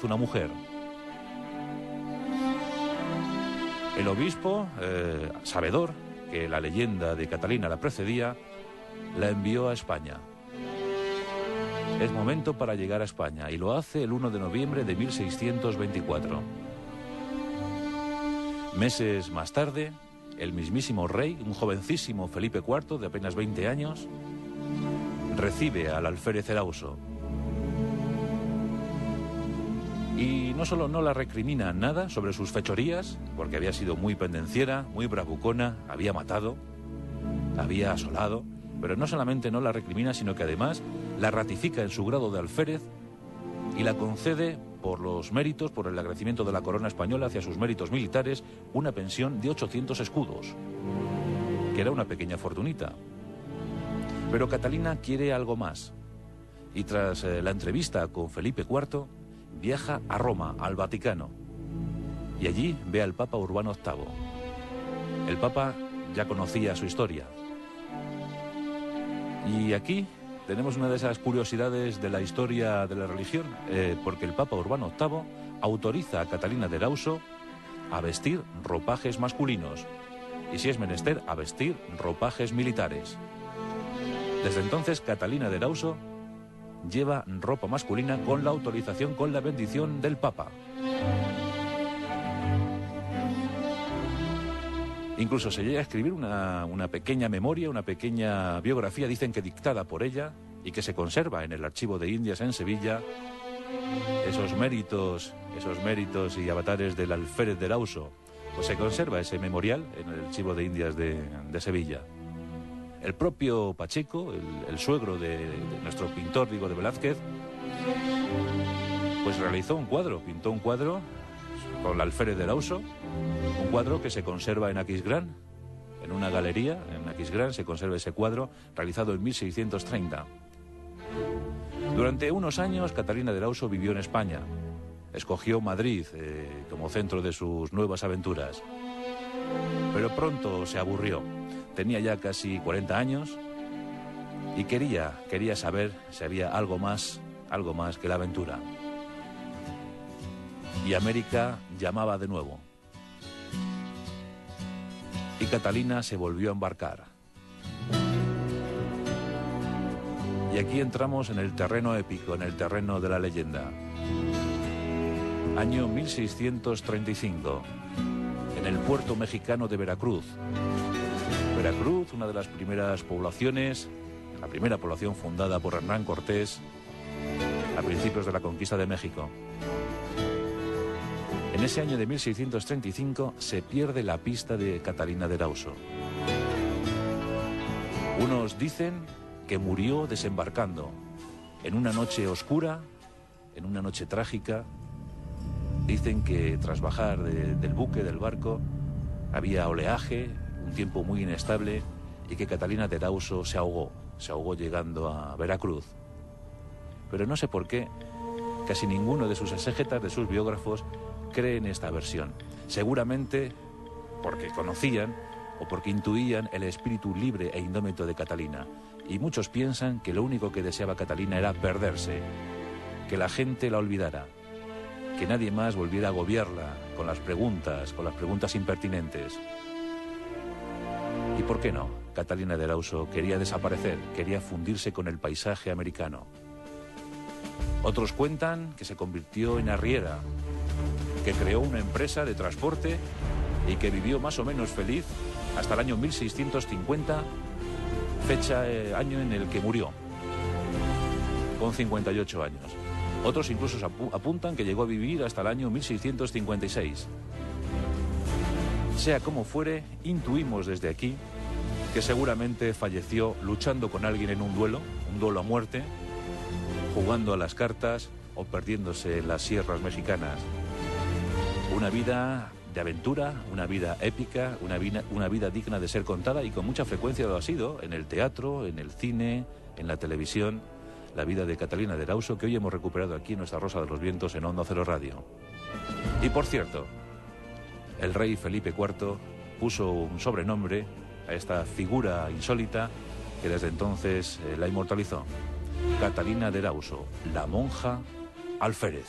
una mujer. El obispo, sabedor que la leyenda de Catalina la precedía, la envió a España. Es momento para llegar a España, y lo hace el 1 de noviembre de 1624. Meses más tarde, el mismísimo rey, un jovencísimo Felipe IV de apenas 20 años, recibe al alférez Erauso. Y no solo no la recrimina nada sobre sus fechorías, porque había sido muy pendenciera, muy bravucona, había matado, había asolado, pero no solamente no la recrimina, sino que además la ratifica en su grado de alférez y la concede por los méritos, por el agradecimiento de la corona española hacia sus méritos militares, una pensión de 800 escudos, que era una pequeña fortunita. Pero Catalina quiere algo más, y tras la entrevista con Felipe IV, viaja a Roma, al Vaticano, y allí ve al Papa Urbano VIII. El Papa ya conocía su historia. Y aquí tenemos una de esas curiosidades de la historia de la religión, porque el Papa Urbano VIII autoriza a Catalina de Erauso a vestir ropajes masculinos, y si es menester, a vestir ropajes militares. Desde entonces, Catalina de Erauso lleva ropa masculina con la autorización, con la bendición del Papa. Incluso se llega a escribir una pequeña memoria, una pequeña biografía, dicen que dictada por ella, y que se conserva en el Archivo de Indias en Sevilla, esos méritos y avatares del alférez de Erauso. Pues se conserva ese memorial en el Archivo de Indias de Sevilla. El propio Pacheco, el suegro de nuestro pintor, de Velázquez, pues realizó un cuadro, pintó un cuadro con el alférez de Erauso, un cuadro que se conserva en Aquisgrán, en una galería, en Aquisgrán se conserva ese cuadro, realizado en 1630. Durante unos años, Catalina de Erauso vivió en España. Escogió Madrid como centro de sus nuevas aventuras. Pero pronto se aburrió. Tenía ya casi 40 años y quería saber si había algo más que la aventura. Y América llamaba de nuevo. Y Catalina se volvió a embarcar. Y aquí entramos en el terreno épico, en el terreno de la leyenda. Año 1635, en el puerto mexicano de Veracruz. Veracruz, una de las primeras poblaciones, la primera población fundada por Hernán Cortés a principios de la conquista de México. En ese año de 1635 se pierde la pista de Catalina de Erauso. Unos dicen que murió desembarcando en una noche oscura, en una noche trágica. Dicen que tras bajar del buque, del barco, había oleaje, un tiempo muy inestable, y que Catalina de Erauso se ahogó llegando a Veracruz. Pero no sé por qué, casi ninguno de sus exégetas, de sus biógrafos, cree en esta versión. Seguramente porque conocían o porque intuían el espíritu libre e indómito de Catalina. Y muchos piensan que lo único que deseaba Catalina era perderse, que la gente la olvidara, que nadie más volviera a agobiarla con las preguntas impertinentes. ¿Y por qué no? Catalina de Erauso quería desaparecer, quería fundirse con el paisaje americano. Otros cuentan que se convirtió en arriera, que creó una empresa de transporte y que vivió más o menos feliz hasta el año 1650, año en el que murió, con 58 años. Otros incluso apuntan que llegó a vivir hasta el año 1656. Sea como fuere, intuimos desde aquí que seguramente falleció luchando con alguien en un duelo a muerte, jugando a las cartas o perdiéndose en las sierras mexicanas. Una vida de aventura, una vida épica, una vida digna de ser contada, y con mucha frecuencia lo ha sido en el teatro, en el cine, en la televisión, la vida de Catalina de Erauso, que hoy hemos recuperado aquí en nuestra Rosa de los Vientos en Onda Cero Radio. Y por cierto, el rey Felipe IV puso un sobrenombre a esta figura insólita que desde entonces la inmortalizó: Catalina de Erauso, la monja alférez.